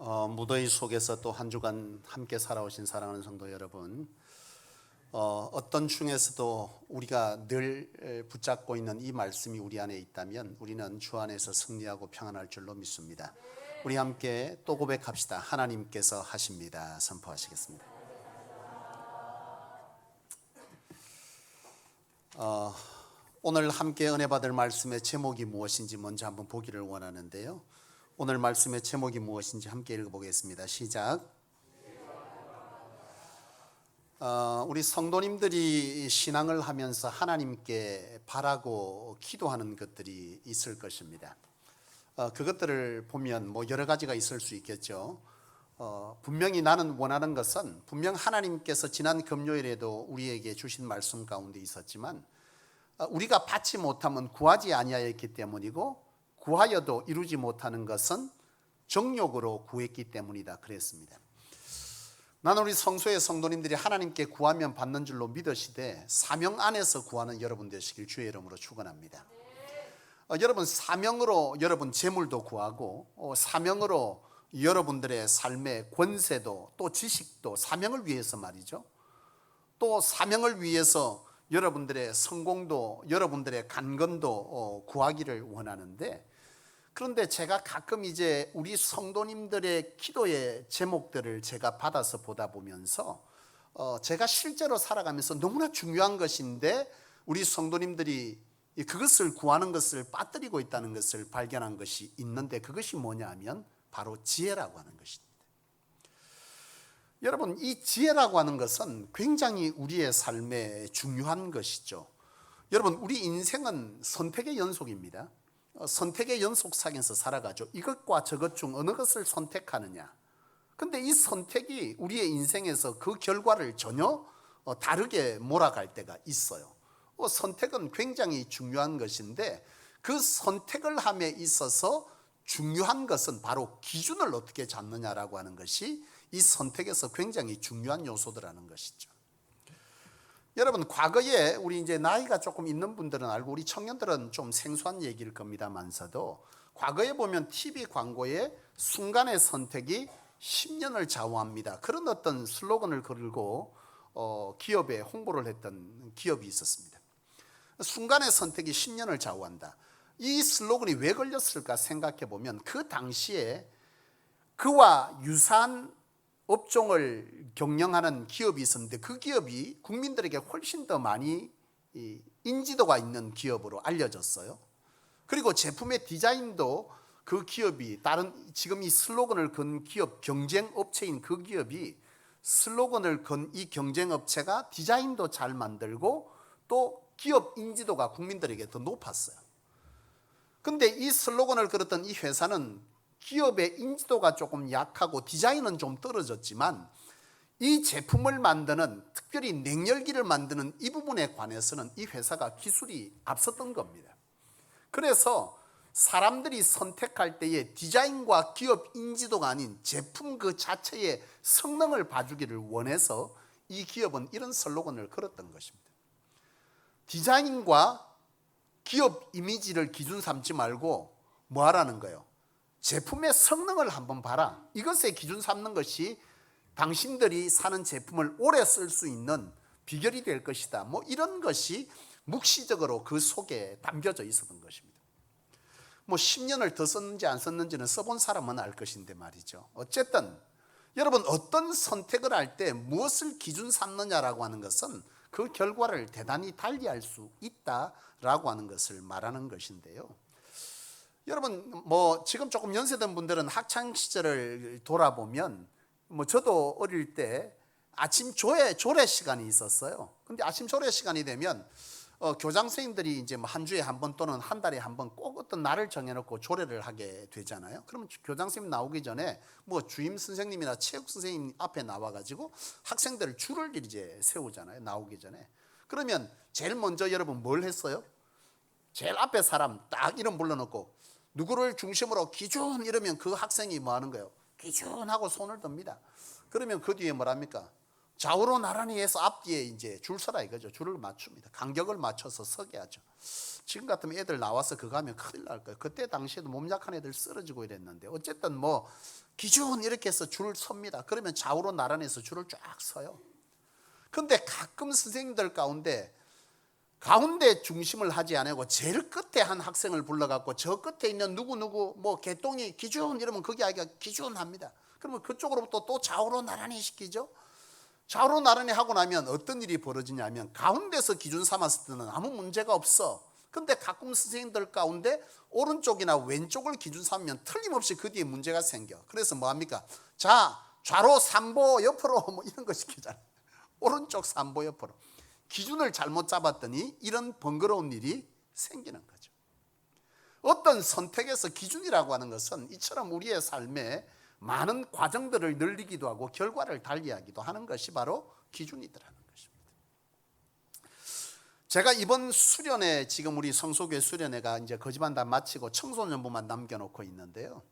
무더위 속에서 또 한 주간 함께 살아오신 사랑하는 성도 여러분, 어떤 중에서도 우리가 늘 붙잡고 있는 이 말씀이 우리 안에 있다면 우리는 주 안에서 승리하고 평안할 줄로 믿습니다. 우리 함께 또 고백합시다. 하나님께서 하십니다. 선포하시겠습니다. 오늘 함께 은혜 받을 말씀의 제목이 무엇인지 먼저 한번 보기를 원하는데요. 오늘 말씀의 제목이 무엇인지 함께 읽어보겠습니다. 시작. 우리 성도님들이 신앙을 하면서 하나님께 바라고 기도하는 것들이 있을 것입니다. 그것들을 보면 여러 가지가 있을 수 있겠죠. 분명히 나는 원하는 것은 분명 하나님께서 지난 금요일에도 우리에게 주신 말씀 가운데 있었지만 우리가 받지 못하면 구하지 아니하였기 때문이고 구하여도 이루지 못하는 것은 정욕으로 구했기 때문이다 그랬습니다. 나는 우리 성소의 성도님들이 하나님께 구하면 받는 줄로 믿으시되 사명 안에서 구하는 여러분 되시길 주의 이름으로 축원합니다. 여러분 사명으로 여러분 재물도 구하고 사명으로 여러분들의 삶의 권세도 또 지식도 사명을 위해서 말이죠. 또 사명을 위해서 여러분들의 성공도 여러분들의 간건도 구하기를 원하는데, 그런데 제가 가끔 이제 우리 성도님들의 기도의 제목들을 제가 받아서 보다 보면서 제가 실제로 살아가면서 너무나 중요한 것인데 우리 성도님들이 그것을 구하는 것을 빠뜨리고 있다는 것을 발견한 것이 있는데, 그것이 뭐냐 하면 바로 지혜라고 하는 것입니다. 여러분, 이 지혜라고 하는 것은 굉장히 우리의 삶에 중요한 것이죠. 여러분, 우리 인생은 선택의 연속입니다. 선택의 연속 상에서 살아가죠. 이것과 저것 중 어느 것을 선택하느냐. 근데 이 선택이 우리의 인생에서 그 결과를 전혀 다르게 몰아갈 때가 있어요. 선택은 굉장히 중요한 것인데 그 선택을 함에 있어서 중요한 것은 바로 기준을 어떻게 잡느냐라고 하는 것이 이 선택에서 굉장히 중요한 요소들라는 것이죠. 여러분, 과거에 우리 이제 나이가 조금 있는 분들은 알고 우리 청년들은 좀 생소한 얘기일 겁니다만서도 과거에 보면 TV 광고에 순간의 선택이 10년을 좌우합니다. 그런 어떤 슬로건을 걸고 기업에 홍보를 했던 기업이 있었습니다. 순간의 선택이 10년을 좌우한다. 이 슬로건이 왜 걸렸을까 생각해 보면 그 당시에 그와 유사한 업종을 경영하는 기업이 있었는데 그 기업이 국민들에게 훨씬 더 많이 인지도가 있는 기업으로 알려졌어요. 그리고 제품의 디자인도 그 기업이 다른 지금 이 슬로건을 건 기업 경쟁업체인 그 기업이 슬로건을 건 이 경쟁업체가 디자인도 잘 만들고 또 기업 인지도가 국민들에게 더 높았어요. 근데 이 슬로건을 걸었던 이 회사는 기업의 인지도가 조금 약하고 디자인은 좀 떨어졌지만 이 제품을 만드는, 특별히 냉열기를 만드는 이 부분에 관해서는 이 회사가 기술이 앞섰던 겁니다. 그래서 사람들이 선택할 때에 디자인과 기업 인지도가 아닌 제품 그 자체의 성능을 봐주기를 원해서 이 기업은 이런 슬로건을 걸었던 것입니다. 디자인과 기업 이미지를 기준 삼지 말고 뭐 하라는 거예요? 제품의 성능을 한번 봐라. 이것에 기준 삼는 것이 당신들이 사는 제품을 오래 쓸 수 있는 비결이 될 것이다. 이런 것이 묵시적으로 그 속에 담겨져 있었던 것입니다. 10년을 더 썼는지 안 썼는지는 써본 사람은 알 것인데 말이죠. 어쨌든 여러분, 어떤 선택을 할 때 무엇을 기준 삼느냐라고 하는 것은 그 결과를 대단히 달리할 수 있다라고 하는 것을 말하는 것인데요. 여러분, 지금 조금 연세된 분들은 학창 시절을 돌아보면 저도 어릴 때 아침 조례 시간이 있었어요. 근데 아침 조례 시간이 되면 교장 선생님들이 이제 한 주에 한 번 또는 한 달에 한 번 꼭 어떤 날을 정해놓고 조례를 하게 되잖아요. 그러면 교장 선생님 나오기 전에 주임 선생님이나 체육 선생님 앞에 나와가지고 학생들을 줄을 이제 세우잖아요. 나오기 전에. 그러면 제일 먼저 여러분 뭘 했어요? 제일 앞에 사람 딱 이름 불러놓고 누구를 중심으로 기준 이러면 그 학생이 뭐 하는 거예요? 기준하고 손을 듭니다. 그러면 그 뒤에 뭐랍니까? 좌우로 나란히 해서 앞뒤에 이제 줄 서라 이거죠. 줄을 맞춥니다. 간격을 맞춰서 서게 하죠. 지금 같으면 애들 나와서 그거 하면 큰일 날 거예요. 그때 당시에도 몸 약한 애들 쓰러지고 이랬는데 어쨌든 뭐 기준 이렇게 해서 줄 섭니다. 그러면 좌우로 나란히 해서 줄을 쫙 서요. 근데 가끔 선생님들 가운데 중심을 하지 않고 제일 끝에 한 학생을 불러갖고 저 끝에 있는 누구누구 뭐 개똥이 기준 이러면 거기 아이가 기준 합니다. 그러면 그쪽으로부터 또 좌우로 나란히 시키죠. 좌우로 나란히 하고 나면 어떤 일이 벌어지냐면 가운데서 기준 삼았을 때는 아무 문제가 없어. 근데 가끔 선생님들 가운데 오른쪽이나 왼쪽을 기준 삼으면 틀림없이 그 뒤에 문제가 생겨. 그래서 뭐합니까? 자, 좌로 3보 옆으로 뭐 이런 거 시키잖아요. 오른쪽 3보 옆으로. 기준을 잘못 잡았더니 이런 번거로운 일이 생기는 거죠. 어떤 선택에서 기준이라고 하는 것은 이처럼 우리의 삶에 많은 과정들을 늘리기도 하고 결과를 달리하기도 하는 것이 바로 기준이더라는 것입니다. 제가 이번 수련회, 지금 우리 성소교회 수련회가 이제 거지반 다 마치고 청소년부만 남겨놓고 있는데요.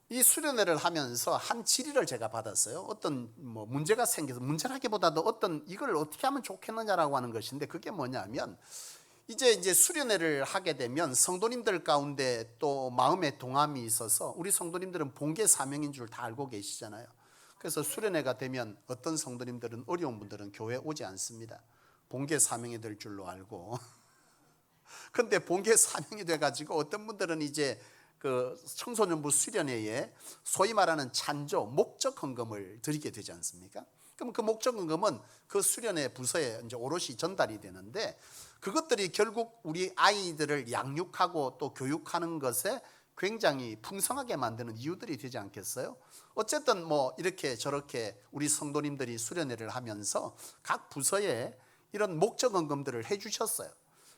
이 수련회를 하면서 한 질의를 제가 받았어요. 어떤 뭐 문제가 생겨서, 문제라기보다도 어떤 이걸 어떻게 하면 좋겠느냐라고 하는 것인데, 그게 뭐냐면 이제 수련회를 하게 되면 성도님들 가운데 또 마음의 동함이 있어서, 우리 성도님들은 본계 사명인 줄 다 알고 계시잖아요. 그래서 수련회가 되면 어떤 성도님들은, 어려운 분들은 교회 오지 않습니다. 본계 사명이 될 줄로 알고. 근데 본계 사명이 돼가지고 어떤 분들은 이제 그 청소년부 수련회에 소위 말하는 찬조, 목적 헌금을 드리게 되지 않습니까? 그럼 그 목적 헌금은 그 수련회 부서에 이제 오롯이 전달이 되는데, 그것들이 결국 우리 아이들을 양육하고 또 교육하는 것에 굉장히 풍성하게 만드는 이유들이 되지 않겠어요? 어쨌든 뭐 이렇게 저렇게 우리 성도님들이 수련회를 하면서 각 부서에 이런 목적 헌금들을 해 주셨어요.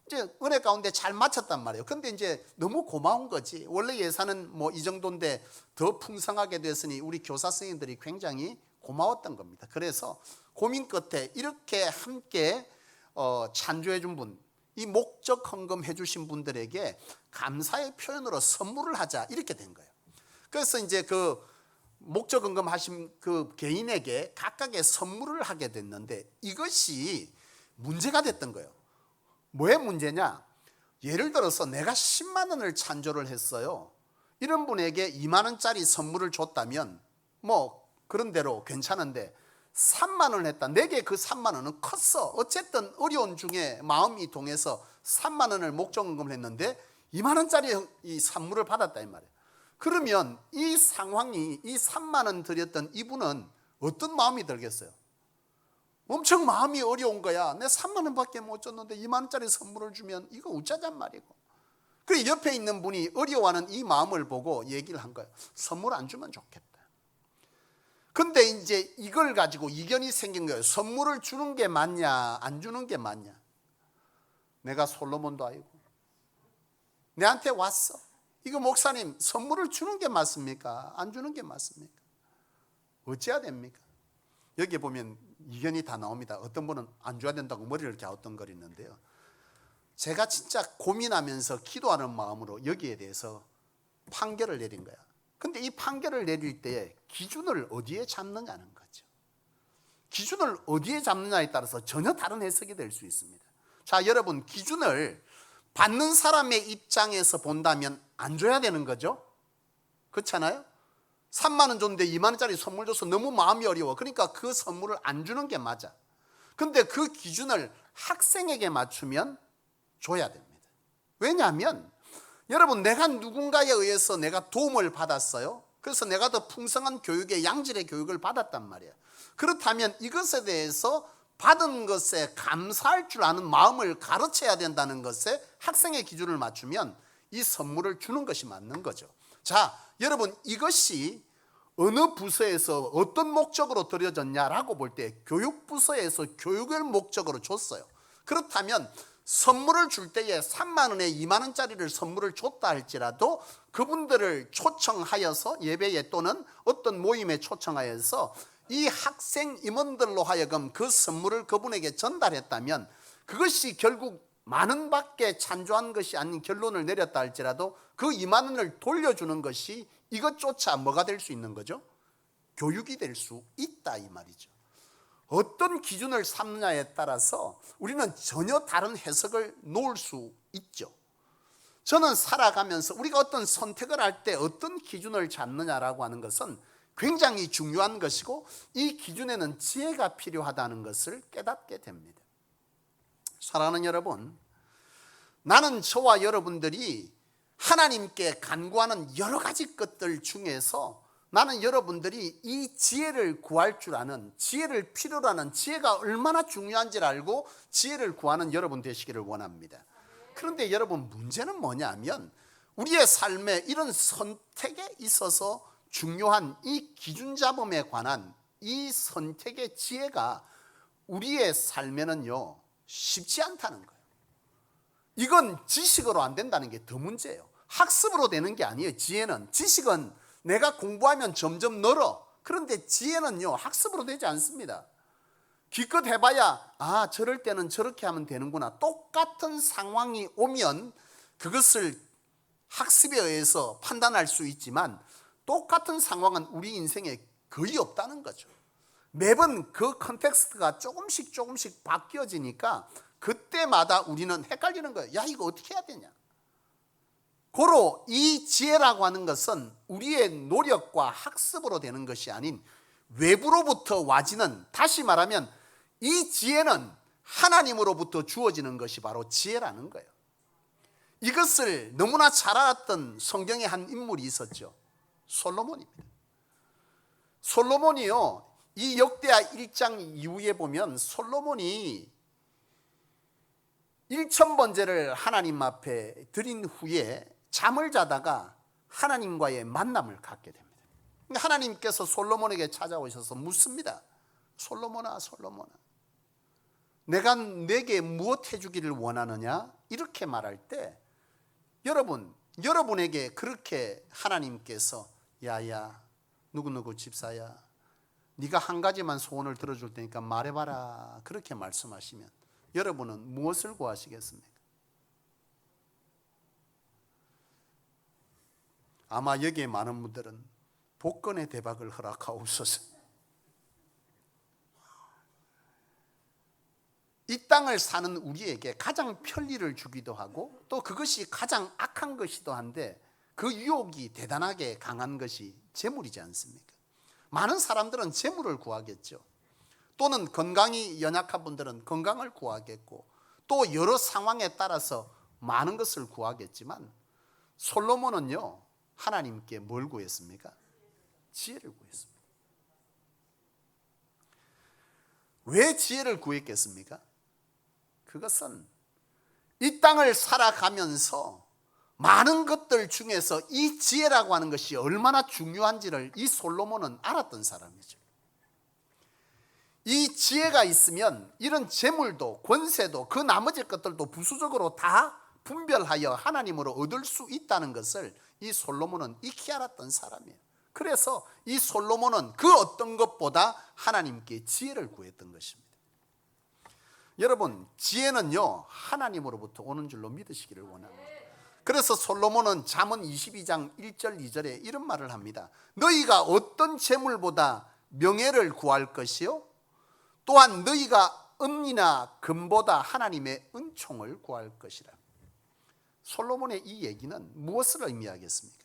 이제 은혜 가운데 잘 마쳤단 말이에요. 근데 이제 너무 고마운 거지. 원래 예산은 뭐 이 정도인데 더 풍성하게 됐으니 우리 교사 선생님들이 굉장히 고마웠던 겁니다. 그래서 고민 끝에 이렇게 함께 찬조해 준 분, 이 목적 헌금 해 주신 분들에게 감사의 표현으로 선물을 하자, 이렇게 된 거예요. 그래서 이제 그 목적 헌금 하신 그 개인에게 각각의 선물을 하게 됐는데, 이것이 문제가 됐던 거예요. 뭐의 문제냐? 예를 들어서 내가 10만 원을 찬조를 했어요. 이런 분에게 2만 원짜리 선물을 줬다면 뭐 그런 대로 괜찮은데, 3만 원을 했다. 내게 그 3만 원은 컸어. 어쨌든 어려운 중에 마음이 동해서 3만 원을 목적헌금을 했는데 2만 원짜리 이 선물을 받았다 이 말이에요. 그러면 이 상황이, 이 3만 원 드렸던 이분은 어떤 마음이 들겠어요? 엄청 마음이 어려운 거야. 내 3만 원밖에 못 줬는데 2만 원짜리 선물을 주면 이거 우짜잔 말이고. 그리고 옆에 있는 분이 어려워하는 이 마음을 보고 얘기를 한 거예요. 선물 안 주면 좋겠다. 근데 이제 이걸 가지고 이견이 생긴 거예요. 선물을 주는 게 맞냐, 안 주는 게 맞냐. 내가 솔로몬도 아니고 내한테 왔어. 이거 목사님, 선물을 주는 게 맞습니까? 안 주는 게 맞습니까? 어찌해야 됩니까? 여기 보면 이견이 다 나옵니다. 어떤 분은 안 줘야 된다고 머리를 갸우뚱거리는데요. 제가 진짜 고민하면서 기도하는 마음으로 여기에 대해서 판결을 내린 거야. 근데 이 판결을 내릴 때 기준을 어디에 잡느냐는 거죠. 기준을 어디에 잡느냐에 따라서 전혀 다른 해석이 될 수 있습니다. 자, 여러분, 기준을 받는 사람의 입장에서 본다면 안 줘야 되는 거죠. 그렇잖아요? 3만 원 줬는데 2만 원짜리 선물 줘서 너무 마음이 어려워. 그러니까 그 선물을 안 주는 게 맞아. 근데 그 기준을 학생에게 맞추면 줘야 됩니다. 왜냐하면 여러분, 내가 누군가에 의해서 내가 도움을 받았어요. 그래서 내가 더 풍성한 교육의 양질의 교육을 받았단 말이에요. 그렇다면 이것에 대해서 받은 것에 감사할 줄 아는 마음을 가르쳐야 된다는 것에 학생의 기준을 맞추면 이 선물을 주는 것이 맞는 거죠. 자, 여러분, 이것이 어느 부서에서 어떤 목적으로 드려졌냐라고 볼 때 교육부서에서 교육을 목적으로 줬어요. 그렇다면 선물을 줄 때에 3만 원에 2만 원짜리를 선물을 줬다 할지라도 그분들을 초청하여서 예배에 또는 어떤 모임에 초청하여서 이 학생 임원들로 하여금 그 선물을 그분에게 전달했다면 그것이 결국 만 원밖에 찬조한 것이 아닌 결론을 내렸다 할지라도 그 2만 원을 돌려주는 것이 이것조차 뭐가 될 수 있는 거죠? 교육이 될 수 있다 이 말이죠. 어떤 기준을 삼느냐에 따라서 우리는 전혀 다른 해석을 놓을 수 있죠. 저는 살아가면서 우리가 어떤 선택을 할 때 어떤 기준을 잡느냐라고 하는 것은 굉장히 중요한 것이고, 이 기준에는 지혜가 필요하다는 것을 깨닫게 됩니다. 사랑하는 여러분, 나는 저와 여러분들이 하나님께 간구하는 여러 가지 것들 중에서 나는 여러분들이 이 지혜를 구할 줄 아는, 지혜를 필요로 하는, 지혜가 얼마나 중요한지를 알고 지혜를 구하는 여러분 되시기를 원합니다. 그런데 여러분, 문제는 뭐냐면 우리의 삶에 이런 선택에 있어서 중요한 이 기준 잡음에 관한 이 선택의 지혜가 우리의 삶에는요 쉽지 않다는 거예요. 이건 지식으로 안 된다는 게 더 문제예요. 학습으로 되는 게 아니에요. 지식은 내가 공부하면 점점 늘어. 그런데 지혜는요 학습으로 되지 않습니다. 기껏 해봐야 저럴 때는 저렇게 하면 되는구나. 똑같은 상황이 오면 그것을 학습에 의해서 판단할 수 있지만, 똑같은 상황은 우리 인생에 거의 없다는 거죠. 매번 그 컨텍스트가 조금씩 바뀌어지니까 그때마다 우리는 헷갈리는 거예요. 야, 이거 어떻게 해야 되냐. 고로 이 지혜라고 하는 것은 우리의 노력과 학습으로 되는 것이 아닌 외부로부터 와지는, 다시 말하면 이 지혜는 하나님으로부터 주어지는 것이 바로 지혜라는 거예요. 이것을 너무나 잘 알았던 성경에 한 인물이 있었죠. 솔로몬입니다. 솔로몬이요, 이 역대하 1장 이후에 보면 솔로몬이 1000번제를 하나님 앞에 드린 후에 잠을 자다가 하나님과의 만남을 갖게 됩니다. 하나님께서 솔로몬에게 찾아오셔서 묻습니다. 솔로몬아, 내가 내게 무엇 해주기를 원하느냐? 이렇게 말할 때 여러분에게 그렇게 하나님께서 야야 누구누구 집사야, 네가 한 가지만 소원을 들어줄 테니까 말해봐라, 그렇게 말씀하시면 여러분은 무엇을 구하시겠습니까? 아마 여기에 많은 분들은 복권의 대박을 허락하옵소서, 이 땅을 사는 우리에게 가장 편리를 주기도 하고 또 그것이 가장 악한 것이기도 한데, 그 유혹이 대단하게 강한 것이 재물이지 않습니까? 많은 사람들은 재물을 구하겠죠. 또는 건강이 연약한 분들은 건강을 구하겠고, 또 여러 상황에 따라서 많은 것을 구하겠지만, 솔로몬은요 하나님께 뭘 구했습니까? 지혜를 구했습니다. 왜 지혜를 구했겠습니까? 그것은 이 땅을 살아가면서 많은 것들 중에서 이 지혜라고 하는 것이 얼마나 중요한지를 이 솔로몬은 알았던 사람이죠. 이 지혜가 있으면 이런 재물도 권세도 그 나머지 것들도 부수적으로 다 분별하여 하나님으로 얻을 수 있다는 것을 이 솔로몬은 익히 알았던 사람이에요. 그래서 이 솔로몬은 그 어떤 것보다 하나님께 지혜를 구했던 것입니다. 여러분, 지혜는요 하나님으로부터 오는 줄로 믿으시기를 원합니다. 그래서 솔로몬은 잠언 22장 1절 2절에 이런 말을 합니다. 너희가 어떤 재물보다 명예를 구할 것이요, 또한 너희가 은이나 금보다 하나님의 은총을 구할 것이라. 솔로몬의 이 얘기는 무엇을 의미하겠습니까?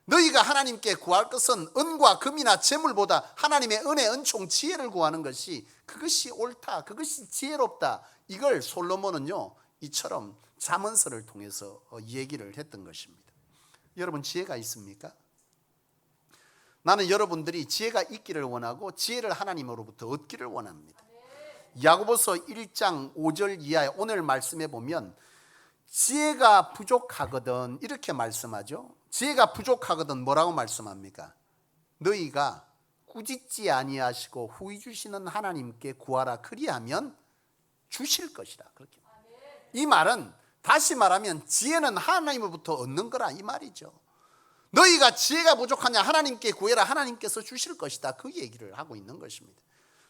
너희가 하나님께 구할 것은 은과 금이나 재물보다 하나님의 은혜, 은총, 지혜를 구하는 것이, 그것이 옳다, 그것이 지혜롭다, 이걸 솔로몬은요 이처럼 잠언서를 통해서 얘기를 했던 것입니다. 여러분, 지혜가 있습니까? 나는 여러분들이 지혜가 있기를 원하고 지혜를 하나님으로부터 얻기를 원합니다. 야고보서 1장 5절 이하에 오늘 말씀해 보면 지혜가 부족하거든 이렇게 말씀하죠. 지혜가 부족하거든 뭐라고 말씀합니까? 너희가 꾸짖지 아니하시고 후히 주시는 하나님께 구하라, 그리하면 주실 것이라. 그렇게. 이 말은 다시 말하면 지혜는 하나님으로부터 얻는 거라 이 말이죠. 너희가 지혜가 부족하냐 하나님께 구해라, 하나님께서 주실 것이다, 그 얘기를 하고 있는 것입니다.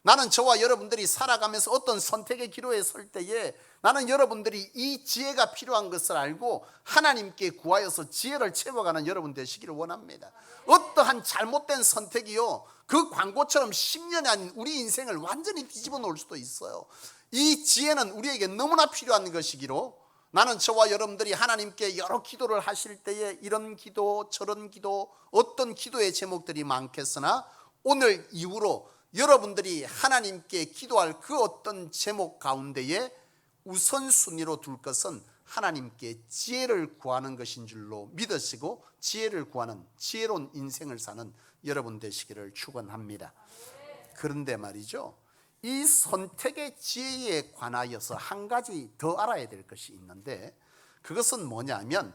나는 저와 여러분들이 살아가면서 어떤 선택의 기로에 설 때에 나는 여러분들이 이 지혜가 필요한 것을 알고 하나님께 구하여서 지혜를 채워가는 여러분 되시기를 원합니다. 어떠한 잘못된 선택이요, 그 광고처럼 10년이 아닌 우리 인생을 완전히 뒤집어 놓을 수도 있어요. 이 지혜는 우리에게 너무나 필요한 것이기로 나는 저와 여러분들이 하나님께 여러 기도를 하실 때에 이런 기도 저런 기도 어떤 기도의 제목들이 많겠으나 오늘 이후로 여러분들이 하나님께 기도할 그 어떤 제목 가운데에 우선순위로 둘 것은 하나님께 지혜를 구하는 것인 줄로 믿으시고 지혜를 구하는 지혜로운 인생을 사는 여러분 되시기를 축원합니다. 그런데 말이죠, 이 선택의 지혜에 관하여서 한 가지 더 알아야 될 것이 있는데, 그것은 뭐냐면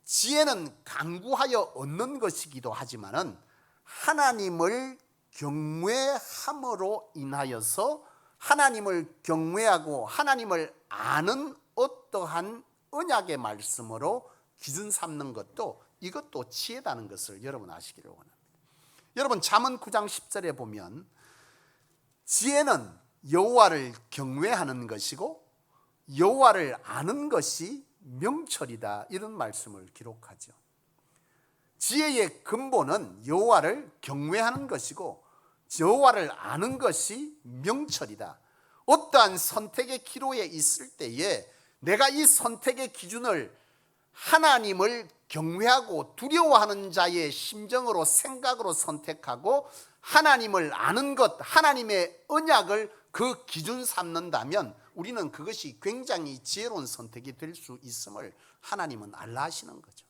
지혜는 강구하여 얻는 것이기도 하지만은 하나님을 경외함으로 인하여서 하나님을 경외하고 하나님을 아는 어떠한 언약의 말씀으로 기준 삼는 것도 이것도 지혜다는 것을 여러분 아시기를 원합니다. 여러분 잠언 9장 10절에 보면 지혜는 여호와를 경외하는 것이고 여호와를 아는 것이 명철이다, 이런 말씀을 기록하죠. 지혜의 근본은 여호와를 경외하는 것이고 여호와를 아는 것이 명철이다. 어떠한 선택의 기로에 있을 때에 내가 이 선택의 기준을 하나님을 경외하고 두려워하는 자의 심정으로 생각으로 선택하고 하나님을 아는 것, 하나님의 언약을 그 기준 삼는다면 우리는 그것이 굉장히 지혜로운 선택이 될 수 있음을 하나님은 알라 하시는 거죠.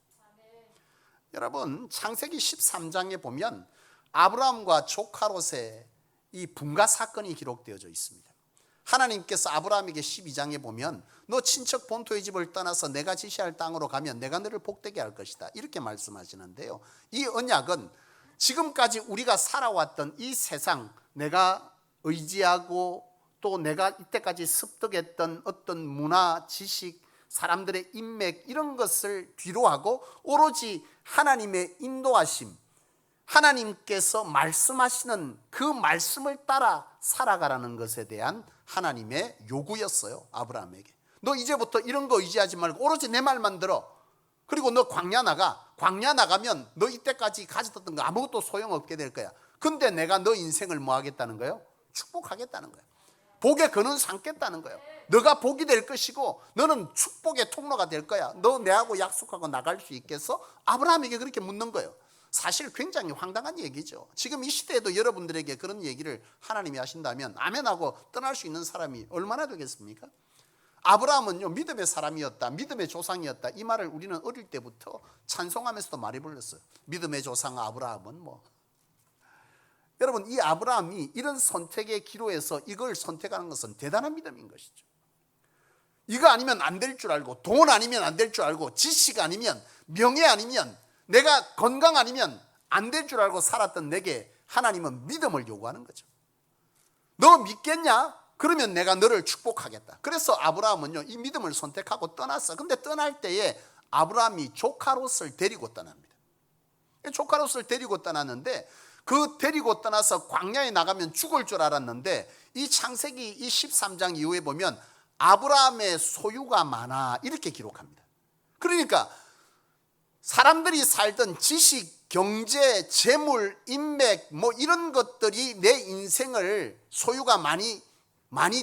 여러분 창세기 13장에 보면 아브라함과 조카 롯의 이 분가 사건이 기록되어져 있습니다. 하나님께서 아브라함에게 12장에 보면 너 친척 본토의 집을 떠나서 내가 지시할 땅으로 가면 내가 너를 복되게 할 것이다, 이렇게 말씀하시는데요, 이 언약은 지금까지 우리가 살아왔던 이 세상, 내가 의지하고 또 내가 이때까지 습득했던 어떤 문화, 지식, 사람들의 인맥 이런 것을 뒤로하고 오로지 하나님의 인도하심, 하나님께서 말씀하시는 그 말씀을 따라 살아가라는 것에 대한 하나님의 요구였어요. 아브라함에게 너 이제부터 이런 거 의지하지 말고 오로지 내 말만 들어. 그리고 너 광야 나가. 광야 나가면 너 이때까지 가졌던 거 아무것도 소용없게 될 거야. 근데 내가 너 인생을 뭐 하겠다는 거예요? 축복하겠다는 거예요. 복의 근원 삼겠다는 거예요. 너가 복이 될 것이고 너는 축복의 통로가 될 거야. 너 내하고 약속하고 나갈 수 있겠어? 아브라함에게 그렇게 묻는 거예요. 사실 굉장히 황당한 얘기죠. 지금 이 시대에도 여러분들에게 그런 얘기를 하나님이 하신다면 아멘하고 떠날 수 있는 사람이 얼마나 되겠습니까? 아브라함은요 믿음의 사람이었다, 믿음의 조상이었다, 이 말을 우리는 어릴 때부터 찬송하면서도 많이 불렀어요. 믿음의 조상 아브라함은 뭐. 여러분 이 아브라함이 이런 선택의 기로에서 이걸 선택하는 것은 대단한 믿음인 것이죠. 이거 아니면 안 될 줄 알고, 돈 아니면 안 될 줄 알고, 지식 아니면, 명예 아니면, 내가 건강 아니면 안 될 줄 알고 살았던 내게 하나님은 믿음을 요구하는 거죠. 너 믿겠냐? 그러면 내가 너를 축복하겠다. 그래서 아브라함은요 이 믿음을 선택하고 떠났어. 근데 떠날 때에 아브라함이 조카 롯을 데리고 떠납니다. 조카 롯을 데리고 떠났는데 그 데리고 떠나서 광야에 나가면 죽을 줄 알았는데 이 창세기 이 13장 이후에 보면 아브라함의 소유가 많아, 이렇게 기록합니다. 그러니까 사람들이 살던 지식, 경제, 재물, 인맥 뭐 이런 것들이 내 인생을 소유가 많이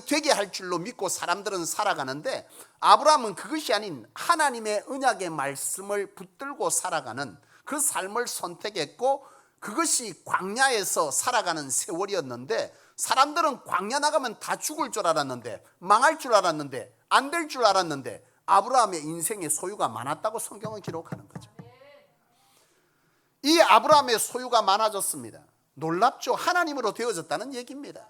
되게 할 줄로 믿고 사람들은 살아가는데 아브라함은 그것이 아닌 하나님의 언약의 말씀을 붙들고 살아가는 그 삶을 선택했고 그것이 광야에서 살아가는 세월이었는데 사람들은 광야 나가면 다 죽을 줄 알았는데, 망할 줄 알았는데, 안 될 줄 알았는데 아브라함의 인생에 소유가 많았다고 성경은 기록하는 거죠. 이 아브라함의 소유가 많아졌습니다. 놀랍죠? 하나님으로 되어졌다는 얘기입니다.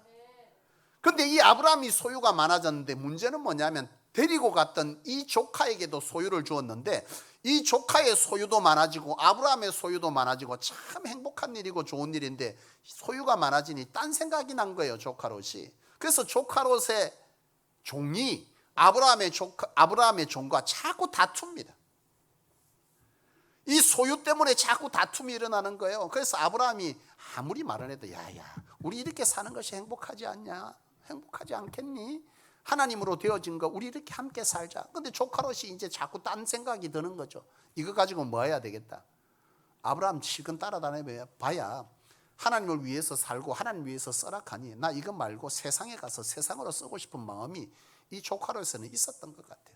그런데 이 아브라함이 소유가 많아졌는데 문제는 뭐냐면 데리고 갔던 이 조카에게도 소유를 주었는데 이 조카의 소유도 많아지고 아브라함의 소유도 많아지고 참 행복한 일이고 좋은 일인데 소유가 많아지니 딴 생각이 난 거예요, 조카 롯이. 그래서 조카 롯의 종이 아브라함의 종과 자꾸 다툽니다. 이 소유 때문에 자꾸 다툼이 일어나는 거예요. 그래서 아브라함이 아무리 말을 해도 야야 우리 이렇게 사는 것이 행복하지 않냐? 행복하지 않겠니? 하나님으로 되어진 거 우리 이렇게 함께 살자. 근데 조카롯이 이제 자꾸 딴 생각이 드는 거죠. 이거 가지고 뭐 해야 되겠다. 아브라함 실컷 따라다녀 봐야 하나님을 위해서 살고 하나님 위해서 써라하니 나 이거 말고 세상에 가서 세상으로 쓰고 싶은 마음이 이 조카롯에는 있었던 것 같아요.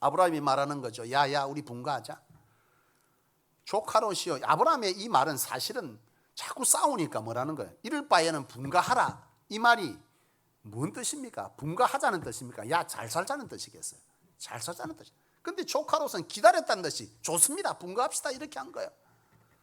아브라함이 말하는 거죠. 야야 우리 분가하자. 조카롯이요. 아브라함의 이 말은 사실은 자꾸 싸우니까 뭐라는 거예요. 이럴 바에는 분가하라. 이 말이 뭔 뜻입니까? 분가하자는 뜻입니까? 야 잘 살자는 뜻이겠어요. 잘 살자는 뜻. 근데 조카롯은 기다렸다는 뜻이 좋습니다. 분가합시다 이렇게 한 거예요.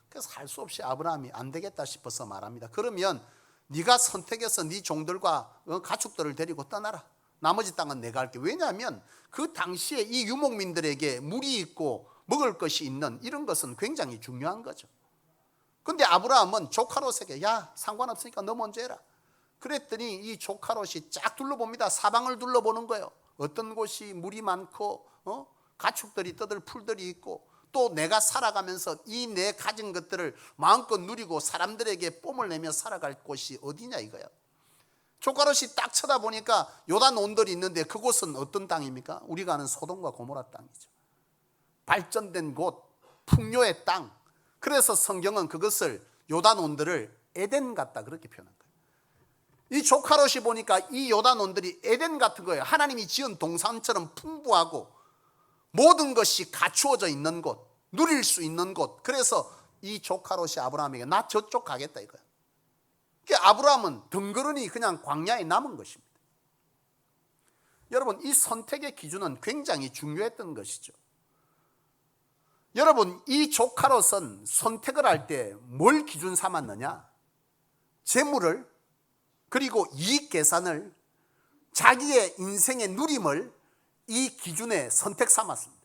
그래서 할 수 없이 아브라함이 안 되겠다 싶어서 말합니다. 그러면 네가 선택해서 네 종들과 가축들을 데리고 떠나라. 나머지 땅은 내가 할게. 왜냐하면 그 당시에 이 유목민들에게 물이 있고 먹을 것이 있는 이런 것은 굉장히 중요한 거죠. 근데 아브라함은 조카롯에게 야 상관없으니까 너 먼저 해라. 그랬더니 이 조카롯이 쫙 둘러봅니다. 사방을 둘러보는 거예요. 어떤 곳이 물이 많고 가축들이 떠들 풀들이 있고 또 내가 살아가면서 이 내 가진 것들을 마음껏 누리고 사람들에게 뽐을 내며 살아갈 곳이 어디냐 이거야. 조카롯이 딱 쳐다보니까 요단 온돌이 있는데 그곳은 어떤 땅입니까? 우리가 아는 소돔과 고모라 땅이죠. 발전된 곳, 풍요의 땅. 그래서 성경은 그것을 요단 온들을 에덴 같다 그렇게 표현한 거예요. 이 조카롯이 보니까 이 요단 온들이 에덴 같은 거예요. 하나님이 지은 동산처럼 풍부하고 모든 것이 갖추어져 있는 곳, 누릴 수 있는 곳. 그래서 이 조카롯이 아브라함에게 나 저쪽 가겠다 이거야. 그러니까 아브라함은 덩그러니 그냥 광야에 남은 것입니다. 여러분 이 선택의 기준은 굉장히 중요했던 것이죠. 여러분 이 조카롯은 선택을 할 때 뭘 기준 삼았느냐? 재물을 그리고 이익 계산을 자기의 인생의 누림을 이 기준에 선택 삼았습니다.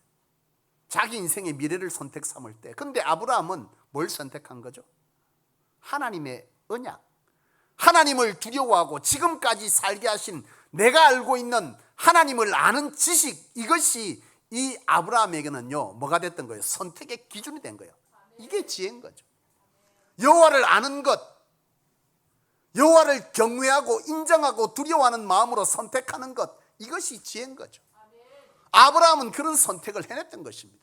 자기 인생의 미래를 선택 삼을 때. 근데 아브라함은 뭘 선택한 거죠? 하나님의 언약. 하나님을 두려워하고 지금까지 살게 하신 내가 알고 있는 하나님을 아는 지식, 이것이 이 아브라함에게는요 뭐가 됐던 거예요? 선택의 기준이 된 거예요. 이게 지혜인 거죠. 여호와를 아는 것, 여호와를 경외하고 인정하고 두려워하는 마음으로 선택하는 것, 이것이 지혜인 거죠. 아브라함은 그런 선택을 해냈던 것입니다.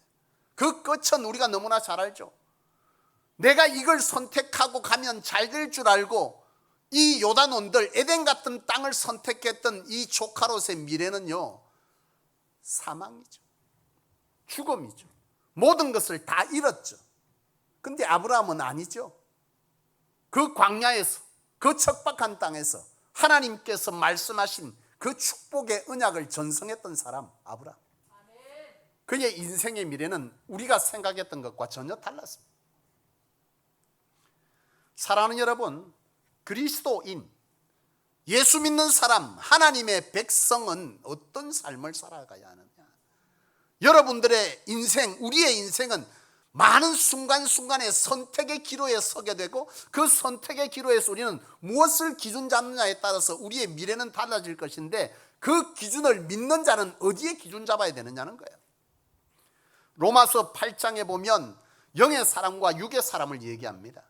그 끝은 우리가 너무나 잘 알죠. 내가 이걸 선택하고 가면 잘 될 줄 알고 이 요단 온들 에덴 같은 땅을 선택했던 이 조카롯의 미래는요 사망이죠. 죽음이죠. 모든 것을 다 잃었죠. 근데 아브라함은 아니죠. 그 광야에서 그 척박한 땅에서 하나님께서 말씀하신 그 축복의 언약을 전성했던 사람 아브라함. 그의 인생의 미래는 우리가 생각했던 것과 전혀 달랐습니다. 사랑하는 여러분, 그리스도인, 예수 믿는 사람, 하나님의 백성은 어떤 삶을 살아가야 하느냐? 여러분들의 인생, 우리의 인생은 많은 순간순간의 선택의 기로에 서게 되고 그 선택의 기로에서 우리는 무엇을 기준 잡느냐에 따라서 우리의 미래는 달라질 것인데 그 기준을 믿는 자는 어디에 기준 잡아야 되느냐는 거예요. 로마서 8장에 보면 영의 사람과 육의 사람을 얘기합니다.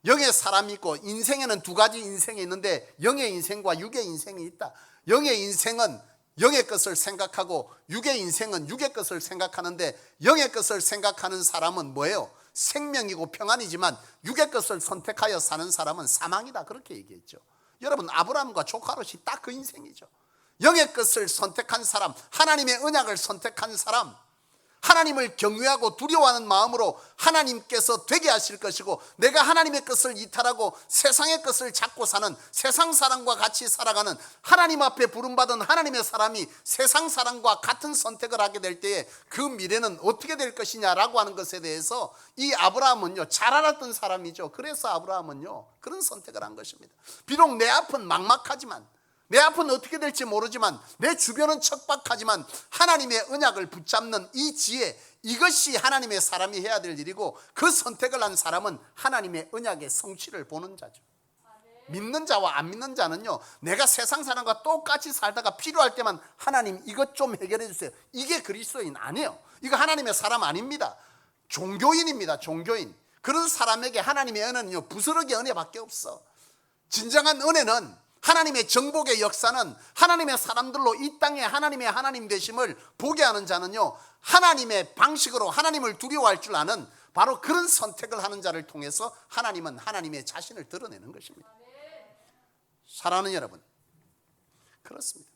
영의 사람이 있고 인생에는 두 가지 인생이 있는데 영의 인생과 육의 인생이 있다. 영의 인생은 영의 것을 생각하고 육의 인생은 육의 것을 생각하는데 영의 것을 생각하는 사람은 뭐예요? 생명이고 평안이지만 육의 것을 선택하여 사는 사람은 사망이다 그렇게 얘기했죠. 여러분 아브라함과 조카롯이 딱 그 인생이죠. 영의 것을 선택한 사람, 하나님의 언약을 선택한 사람, 하나님을 경외하고 두려워하는 마음으로 하나님께서 되게 하실 것이고 내가 하나님의 것을 이탈하고 세상의 것을 찾고 사는 세상 사람과 같이 살아가는 하나님 앞에 부름받은 하나님의 사람이 세상 사람과 같은 선택을 하게 될 때에 그 미래는 어떻게 될 것이냐라고 하는 것에 대해서 이 아브라함은요 잘 알았던 사람이죠. 그래서 아브라함은요 그런 선택을 한 것입니다. 비록 내 앞은 막막하지만 내 앞은 어떻게 될지 모르지만 내 주변은 척박하지만 하나님의 언약을 붙잡는 이 지혜, 이것이 하나님의 사람이 해야 될 일이고 그 선택을 한 사람은 하나님의 언약의 성취를 보는 자죠. 믿는 자와 안 믿는 자는요 내가 세상 사람과 똑같이 살다가 필요할 때만 하나님 이것 좀 해결해 주세요, 이게 그리스도인 아니에요. 이거 하나님의 사람 아닙니다. 종교인입니다. 종교인. 그런 사람에게 하나님의 은혜는요 부스러기 은혜밖에 없어. 진정한 은혜는, 하나님의 정복의 역사는, 하나님의 사람들로 이 땅에 하나님의 하나님 되심을 보게 하는 자는요, 하나님의 방식으로 하나님을 두려워할 줄 아는 바로 그런 선택을 하는 자를 통해서 하나님은 하나님의 자신을 드러내는 것입니다. 사랑하는 여러분, 그렇습니다.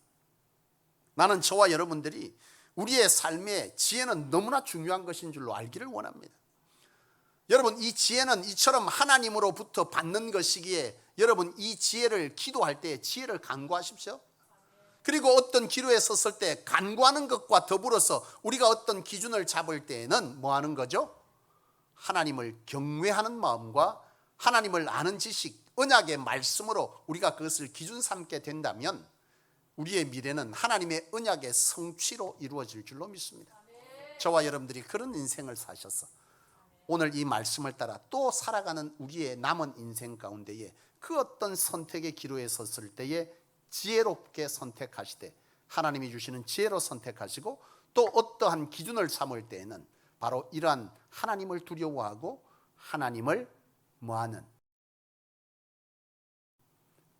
나는 저와 여러분들이 우리의 삶의 지혜는 너무나 중요한 것인 줄로 알기를 원합니다. 여러분, 이 지혜는 이처럼 하나님으로부터 받는 것이기에 여러분, 이 지혜를 기도할 때 지혜를 간구하십시오. 그리고 어떤 기로에 섰을 때 간구하는 것과 더불어서 우리가 어떤 기준을 잡을 때에는 뭐 하는 거죠? 하나님을 경외하는 마음과 하나님을 아는 지식, 언약의 말씀으로 우리가 그것을 기준 삼게 된다면 우리의 미래는 하나님의 언약의 성취로 이루어질 줄로 믿습니다. 저와 여러분들이 그런 인생을 사셔서 오늘 이 말씀을 따라 또 살아가는 우리의 남은 인생 가운데에 그 어떤 선택의 기로에 섰을 때에 지혜롭게 선택하시되 하나님이 주시는 지혜로 선택하시고 또 어떠한 기준을 삼을 때에는 바로 이러한 하나님을 두려워하고 하나님을 뭐하는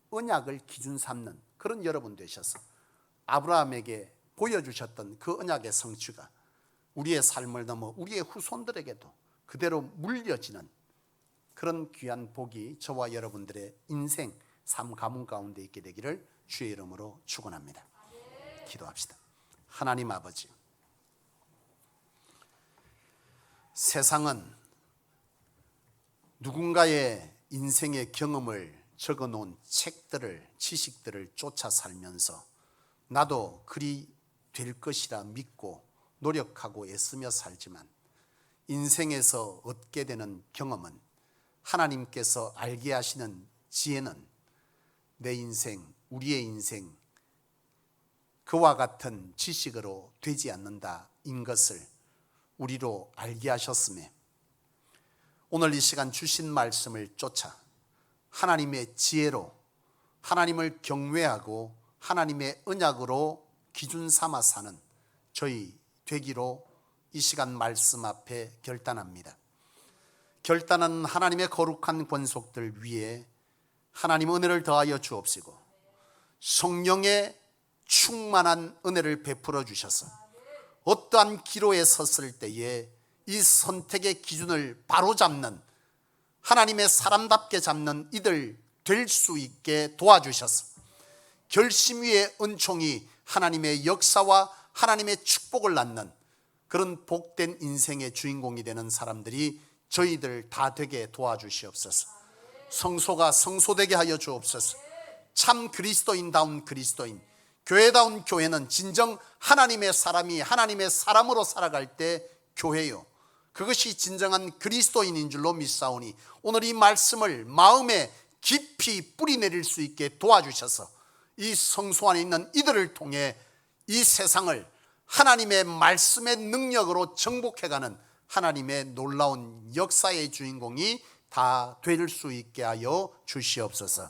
언약을 기준 삼는 그런 여러분 되셔서 아브라함에게 보여주셨던 그 언약의 성취가 우리의 삶을 넘어 우리의 후손들에게도 그대로 물려지는 그런 귀한 복이 저와 여러분들의 인생 삶 가문 가운데 있게 되기를 주의 이름으로 축원합니다. 기도합시다. 하나님 아버지, 세상은 누군가의 인생의 경험을 적어놓은 책들을, 지식들을 쫓아 살면서 나도 그리 될 것이라 믿고 노력하고 애쓰며 살지만 인생에서 얻게 되는 경험은, 하나님께서 알게 하시는 지혜는 내 인생, 우리의 인생 그와 같은 지식으로 되지 않는다인 것을 우리로 알게 하셨음에 오늘 이 시간 주신 말씀을 쫓아 하나님의 지혜로 하나님을 경외하고 하나님의 언약으로 기준 삼아 사는 저희 되기로 이 시간 말씀 앞에 결단합니다. 결단은 하나님의 거룩한 권속들 위에 하나님 은혜를 더하여 주옵시고 성령의 충만한 은혜를 베풀어 주셔서 어떠한 기로에 섰을 때에 이 선택의 기준을 바로잡는 하나님의 사람답게 잡는 이들 될 수 있게 도와주셔서 결심 위에 은총이 하나님의 역사와 하나님의 축복을 낳는 그런 복된 인생의 주인공이 되는 사람들이 저희들 다 되게 도와주시옵소서. 성소가 성소되게 하여 주옵소서. 참 그리스도인다운 그리스도인, 교회다운 교회는 진정 하나님의 사람이 하나님의 사람으로 살아갈 때 교회요, 그것이 진정한 그리스도인인 줄로 믿사오니 오늘 이 말씀을 마음에 깊이 뿌리내릴 수 있게 도와주셔서 이 성소 안에 있는 이들을 통해 이 세상을 하나님의 말씀의 능력으로 정복해가는 하나님의 놀라운 역사의 주인공이 다 될 수 있게 하여 주시옵소서.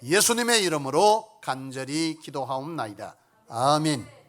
예수님의 이름으로 간절히 기도하옵나이다. 아멘.